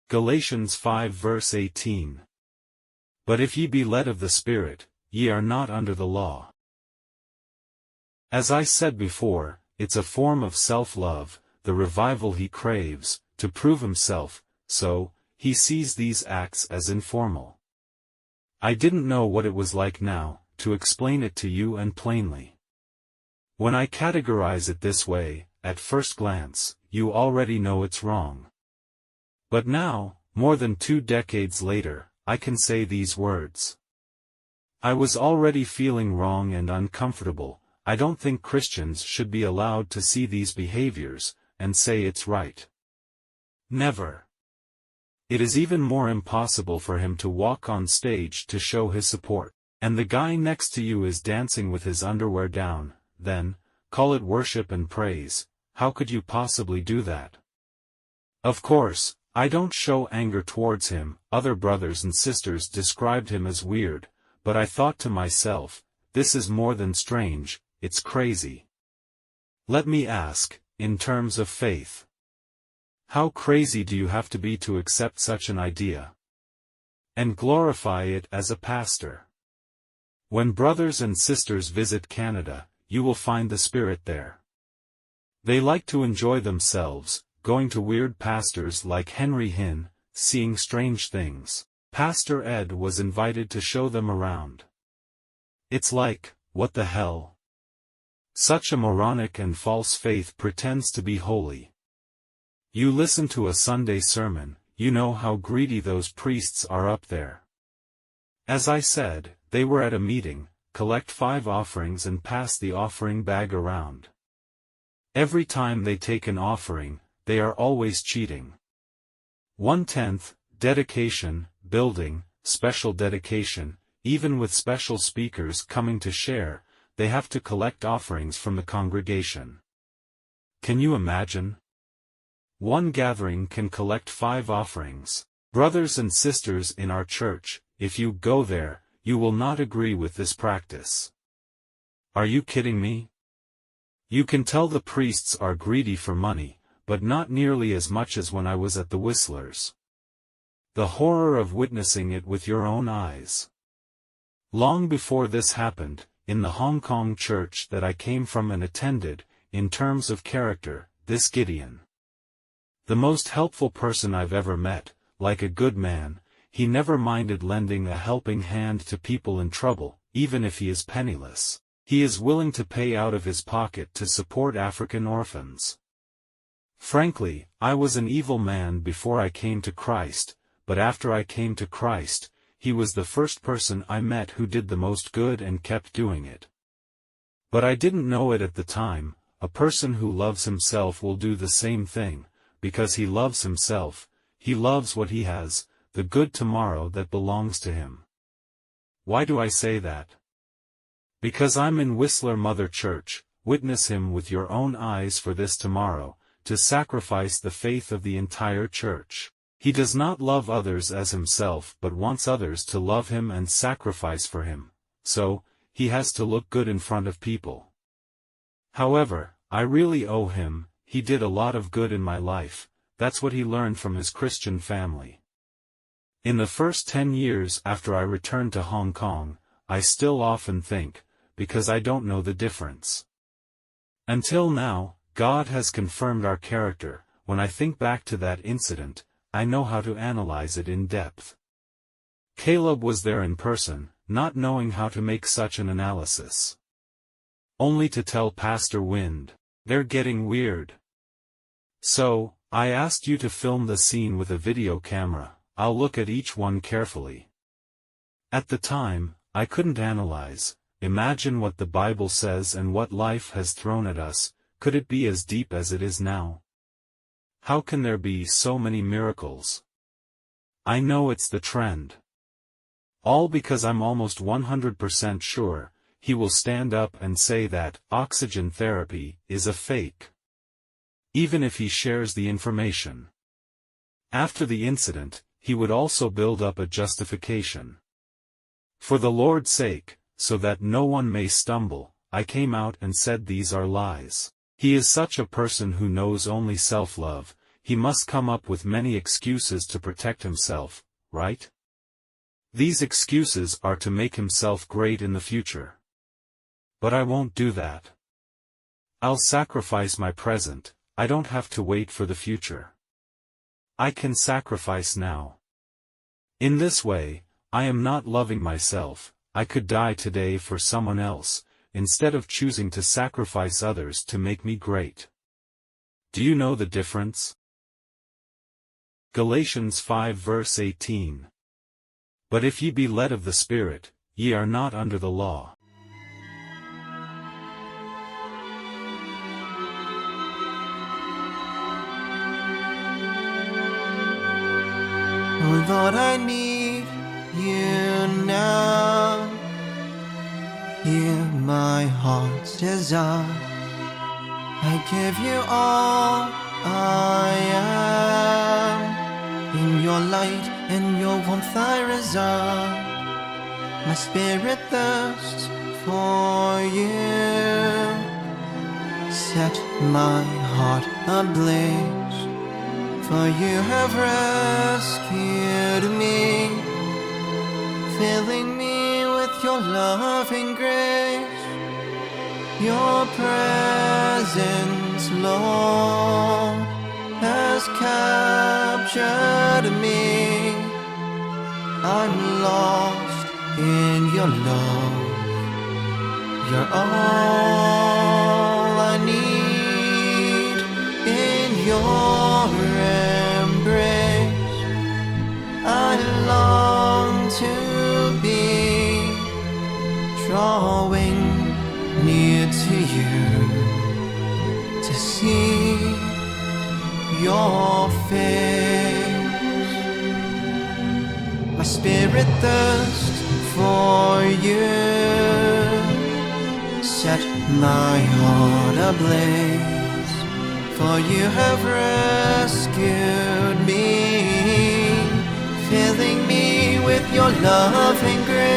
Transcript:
Galatians 5 verse 18. But if ye be led of the Spirit, ye are not under the law. As I said before, it's a form of self-love, the revival he craves, to prove himself, so, he sees these acts as informal. I didn't know what it was like now, to explain it to you and plainly. When I categorize it this way, at first glance, you already know it's wrong. But now, more than 2 decades later, I can say these words. I was already feeling wrong and uncomfortable. I don't think Christians should be allowed to see these behaviors, and say it's right. Never. It is even more impossible for him to walk on stage to show his support, and the guy next to you is dancing with his underwear down, then, call it worship and praise. How could you possibly do that? Of course, I don't show anger towards him. Other brothers and sisters described him as weird, but I thought to myself, this is more than strange, it's crazy. Let me ask, in terms of faith. How crazy do you have to be to accept such an idea? And glorify it as a pastor? When brothers and sisters visit Canada, you will find the Spirit there. They like to enjoy themselves, going to weird pastors like Henry Hinn, seeing strange things. Pastor Ed was invited to show them around. It's like, what the hell? Such a moronic and false faith pretends to be holy. You listen to a Sunday sermon, you know how greedy those priests are up there. As I said, they were at a meeting, collect 5 offerings and pass the offering bag around. Every time they take an offering, they are always cheating. 1/10, dedication, building, special dedication, even with special speakers coming to share, they have to collect offerings from the congregation. Can you imagine? One gathering can collect 5 offerings. Brothers and sisters in our church, if you go there, you will not agree with this practice. Are you kidding me? You can tell the priests are greedy for money, but not nearly as much as when I was at the Whistlers. The horror of witnessing it with your own eyes. Long before this happened, in the Hong Kong church that I came from and attended, in terms of character, this Gideon. The most helpful person I've ever met, like a good man, he never minded lending a helping hand to people in trouble, even if he is penniless. He is willing to pay out of his pocket to support African orphans. Frankly, I was an evil man before I came to Christ, but after I came to Christ, he was the first person I met who did the most good and kept doing it. But I didn't know it at the time. A person who loves himself will do the same thing, because he loves himself, he loves what he has, the good tomorrow that belongs to him. Why do I say that? Because I'm in Whistler Mother Church. Witness him with your own eyes for this tomorrow, to sacrifice the faith of the entire church. He does not love others as himself but wants others to love him and sacrifice for him, so, he has to look good in front of people. However, I really owe him. He did a lot of good in my life. That's what he learned from his Christian family. In the first 10 years after I returned to Hong Kong, I still often think, because I don't know the difference. Until now, God has confirmed our character. When I think back to that incident, I know how to analyze it in depth. Caleb was there in person, not knowing how to make such an analysis. Only to tell Pastor Wind, they're getting weird. So, I asked you to film the scene with a video camera. I'll look at each one carefully. At the time, I couldn't analyze. Imagine what the Bible says and what life has thrown at us. Could it be as deep as it is now? How can there be so many miracles? I know it's the trend. All because I'm almost 100% sure, he will stand up and say that oxygen therapy is a fake. Even if he shares the information. After the incident, he would also build up a justification. For the Lord's sake, so that no one may stumble, I came out and said these are lies. He is such a person who knows only self-love, he must come up with many excuses to protect himself, right? These excuses are to make himself great in the future. But I won't do that. I'll sacrifice my present, I don't have to wait for the future. I can sacrifice now. In this way, I am not loving myself, I could die today for someone else, instead of choosing to sacrifice others to make me great. Do you know the difference? Galatians 5 verse 18. But if ye be led of the Spirit, ye are not under the law. Oh Lord, I need you now. Hear my heart's desire. I give you all I am. In your light and your warmth I reside. My spirit thirsts for you. Set my heart ablaze, for you have rescued me, filling me with your loving grace. Your presence, Lord, has captured me. I'm lost in your love. You're all I need. In your embrace, I long to be, drawing near to you, to see your face. My spirit thirsts for you. Set my heart ablaze, for you have rescued me, filling me with your loving grace.